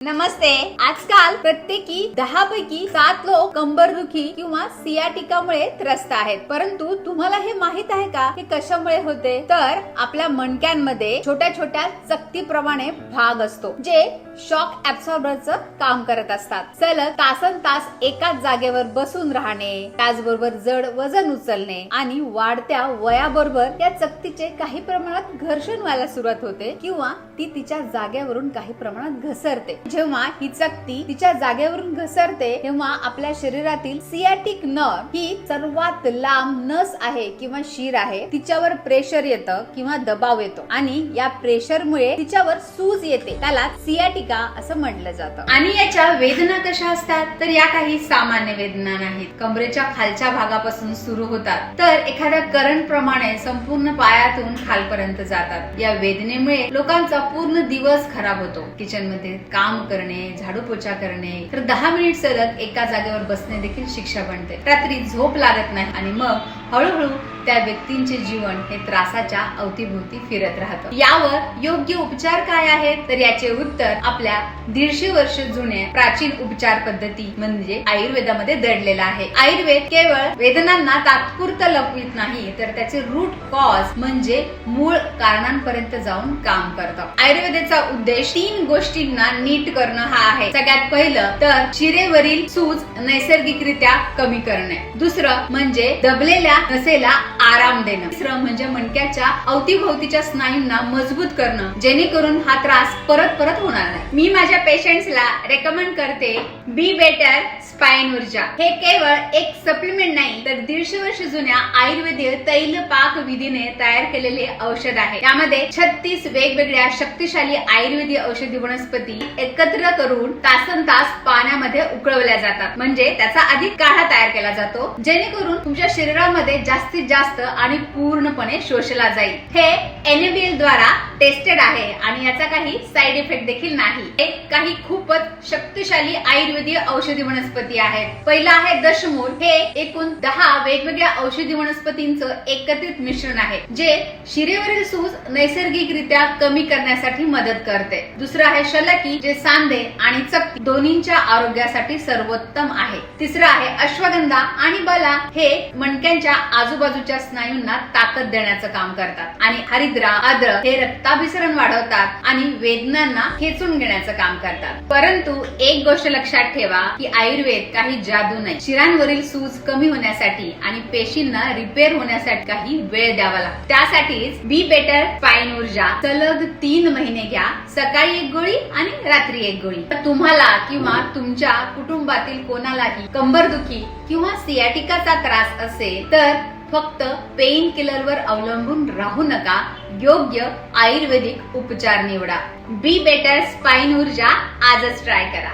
नमस्ते। आजकाल प्रत्येकी 10 पैकी 7 लोक कंबरदुखी किंवा सियाटिकामुळे त्रस्त आहेत। परंतु तुम्हाला हे माहित आहे का की कशामुळे होते? तर आपल्या मणक्यांमध्ये छोट्या छोट्या चकतीप्रमाणे भाग असतो जे शॉक ऍब्सॉर्बरचं काम करत असतात। सलग तासनतास एकाच जागेवर बसून राहणे, त्याचबरोबर जड वजन उचलणे आणि वाढत्या वयाबरोबर या चकतीचे काही प्रमाणात घर्षण व्हायला सुरुवात होते किंवा ती तिच्या जागेवरून काही प्रमाणात घसरते। जेव्हा ही चकती तिच्या जागेवरून घसरते तेव्हा आपल्या शरीरातील सियाटिक नर्व ही सर्वात लांब नस आहे किंवा शीर आहे, तिच्यावर प्रेशर येतं किंवा दबाव येतो आणि या प्रेशरमुळे तिच्यावर सूज येते, त्याला सियाटिका असं म्हटलं जातं। आणि याच्या वेदना कशा असतात? तर या काही सामान्य वेदना नाहीत, कमरेच्या खालच्या भागापासून सुरू होतात तर एखाद्या करंट प्रमाणे संपूर्ण पायातून खालपर्यंत जातात। या वेदनेमुळे लोकांचा पूर्ण दिवस खराब होतो। किचन मध्ये काम करणे, झाडू पोछा करणे, तर 10 मिनिट सलग एका जागेवर बसणे देखील शिक्षा बनते। रात्री झोप लागत नाही आणि मग हळूहळू त्या व्यक्तींचे जीवन हे त्रासाच्या अवतीभोवती फिरत राहतं। यावर योग्य उपचार काय आहेत? तर याचे उत्तर आपल्या 150 वर्ष जुन्या प्राचीन उपचार पद्धती म्हणजे आयुर्वेदामध्ये दडलेला आहे। आयुर्वेद केवळ वेदनांना तात्पुरतं लपवित नाही तर त्याचे रूट कॉज म्हणजे मूळ कारणांपर्यंत जाऊन काम करतं। आयुर्वेदाचा उद्देश 3 गोष्टींना नीट करणं हा आहे। सगळ्यात पहिलं तर शिरेवरील सूज नैसर्गिकरित्या कमी करणे, दुसरं म्हणजे दबलेल्या नसेला आराम देणं, तिसरं म्हणजे मणक्याच्या अवतीभोवतीच्या स्नायूंना मजबूत करणं जेणेकरून हा त्रास परत परत होणार नाही। मी माझ्या पेशंट्सला रेकमेंड करते बी बेटर स्पाइन ऊर्जा। हे केवळ एक सप्लिमेंट नाही तर 150 वर्ष जुन्या आयुर्वेदीय तैल पाक विधीने तयार केलेले औषध आहे। यामध्ये 36 वेगवेगळ्या शक्तिशाली आयुर्वेदीय औषधी वनस्पती एकत्र करून तासनतास पाण्यामध्ये उकळवल्या जातात, म्हणजे त्याचा अधिक काढा तयार केला जातो जेणेकरून तुमच्या शरीरामध्ये जास्तीत जास्त आणि पूर्णपणे शोषला जाईल। हे NABL द्वारा टेस्टेड आहे आणि याचा काही साइड इफेक्ट देखील नाही। एक काही खूपच शक्तिशाली आयुर्वेदीय औषधी वनस्पती आहेत। पहिला आहे दशमूल। हे एकूण 10 वेगवेगळ्या औषधी वनस्पतींचं एकत्रित मिश्रण आहे जे शिरेवरील सूज नैसर्गिकरित्या कमी करण्यासाठी मदत करते। दुसरं आहे शलकी, जे सांधे आणि चकती दोन्हींच्या आरोग्यासाठी सर्वोत्तम आहे। तिसरं आहे अश्वगंधा आणि बला, हे मणक्यांच्या आजूबाजूच्या स्नायूंना ताकद देण्याचं काम करतात आणि हरिद्रा, अद्रक हे रक्ताभिसरण वाढवतात आणि वेदनांना खेचून घेण्याचं काम करतात। परंतु एक गोष्ट लक्षात ठेवा की आयुर्वेद काही जादू नाही। शिरांवरील सूज कमी होण्यासाठी आणि पेशींना रिपेअर होण्यासाठी काही वेळ द्यावा लागतो। त्यासाठीच बी बेटर स्पाइन ऊर्जा सलग 3 महिने घ्या, सकाळी 1 गोळी आणि रात्री 1 गोळी। तुम्हाला किंवा तुमच्या कुटुंबातील कोणालाही कंबरदुखी किंवा सियाटिकाचा त्रास असेल तर फक्त पेन किलरवर अवलंबून राहू नका, योग्य आयुर्वेदिक उपचार निवडा। बी बेटर स्पाइन ऊर्जा आजच ट्राय करा।